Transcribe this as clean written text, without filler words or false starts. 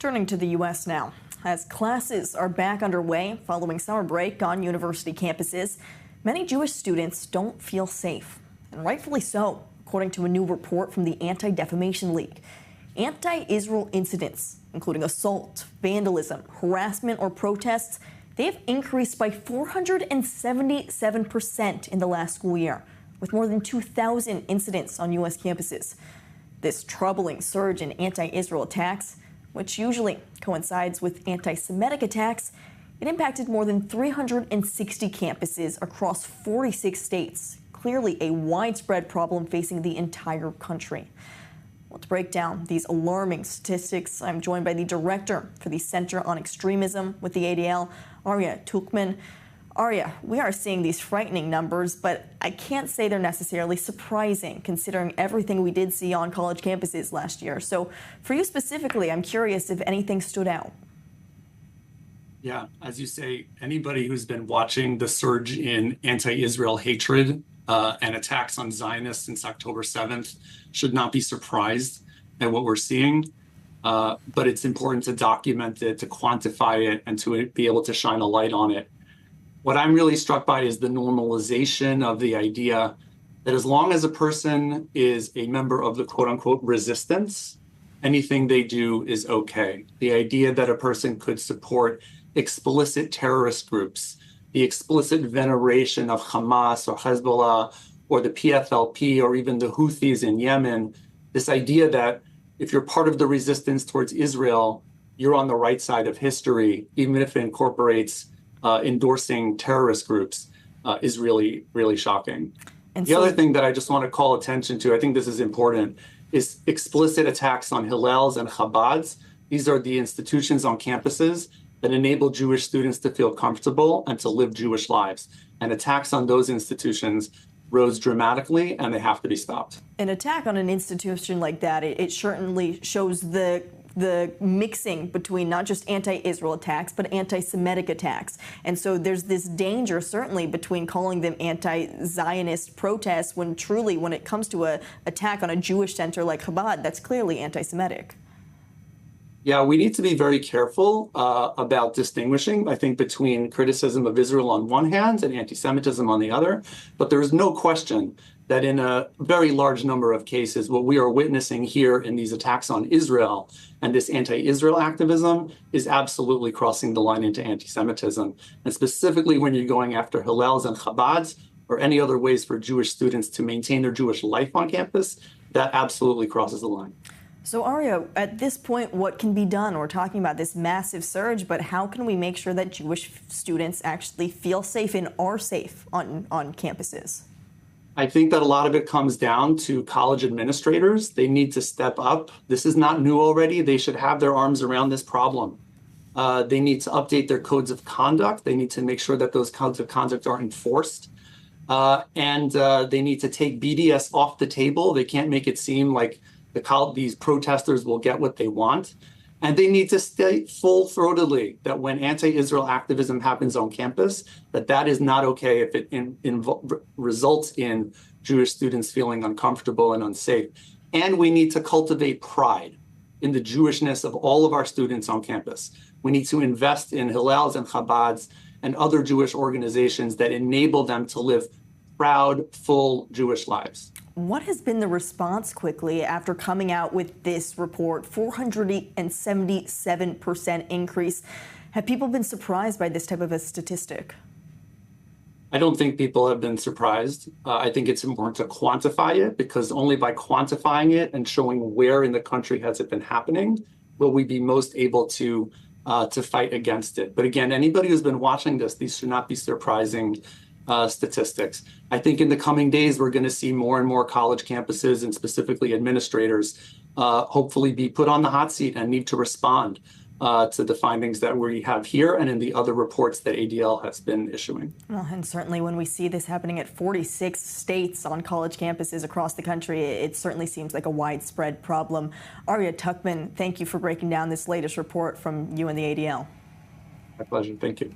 Turning to the U.S. now. As classes are back underway following summer break on university campuses, many Jewish students don't feel safe, and rightfully so, according to a new report from the Anti-Defamation League. Anti-Israel incidents, including assault, vandalism, harassment, or protests, they have increased by 477% in the last school year, with more than 2,000 incidents on U.S. campuses. This troubling surge in anti-Israel attacks, which usually coincides with anti-Semitic attacks, it impacted more than 360 campuses across 46 states, clearly a widespread problem facing the entire country. Well, to break down these alarming statistics, I'm joined by the director for the Center on Extremism with the ADL, Aryeh Tuchman. Aryeh, we are seeing these frightening numbers, but I can't say they're necessarily surprising considering everything we did see on college campuses last year. So for you specifically, I'm curious if anything stood out. Yeah, as you say, anybody who's been watching the surge in anti-Israel hatred and attacks on Zionists since October 7th should not be surprised at what we're seeing. But it's important to document it, to quantify it, and to be able to shine a light on it. What I'm really struck by is the normalization of the idea that as long as a person is a member of the quote unquote resistance, anything they do is okay. The idea that a person could support explicit terrorist groups, the explicit veneration of Hamas or Hezbollah or the PFLP or even the Houthis in Yemen, this idea that if you're part of the resistance towards Israel, you're on the right side of history, even if it incorporates endorsing terrorist groups, is really, really shocking. And the other thing that I just want to call attention to, I think this is important, is explicit attacks on Hillels and Chabads. These are the institutions on campuses that enable Jewish students to feel comfortable and to live Jewish lives. And attacks on those institutions rose dramatically, and they have to be stopped. An attack on an institution like that, it certainly shows the mixing between not just anti-Israel attacks, but anti-Semitic attacks. And so there's this danger, certainly, between calling them anti-Zionist protests when truly, when it comes to an attack on a Jewish center like Chabad, that's clearly anti-Semitic. Yeah, we need to be very careful about distinguishing, I think, between criticism of Israel on one hand and anti-Semitism on the other. But there is no question that in a very large number of cases, what we are witnessing here in these attacks on Israel and this anti-Israel activism is absolutely crossing the line into anti-Semitism. And specifically when you're going after Hillels and Chabads or any other ways for Jewish students to maintain their Jewish life on campus, that absolutely crosses the line. So Aryeh, at this point, what can be done? We're talking about this massive surge, but how can we make sure that Jewish students actually feel safe and are safe on campuses? I think that a lot of it comes down to college administrators. They need to step up. This is not new already. They should have their arms around this problem. They need to update their codes of conduct. They need to make sure that those codes of conduct are enforced. And they need to take BDS off the table. They can't make it seem like these protesters will get what they want. And they need to state full-throatedly that when anti-Israel activism happens on campus, that is not okay if it results in Jewish students feeling uncomfortable and unsafe. And we need to cultivate pride in the Jewishness of all of our students on campus. We need to invest in Hillels and Chabads and other Jewish organizations that enable them to live proud, full Jewish lives. What has been the response quickly after coming out with this report, 477% increase? Have people been surprised by this type of a statistic? I don't think people have been surprised. I think it's important to quantify it because only by quantifying it and showing where in the country has it been happening will we be most able to fight against it. But again, anybody who's been watching this, these should not be surprising statistics. I think in the coming days, we're going to see more and more college campuses and specifically administrators hopefully be put on the hot seat and need to respond to the findings that we have here and in the other reports that ADL has been issuing. Well, and certainly when we see this happening at 46 states on college campuses across the country, it certainly seems like a widespread problem. Aryeh Tuchman, thank you for breaking down this latest report from you and the ADL. My pleasure. Thank you.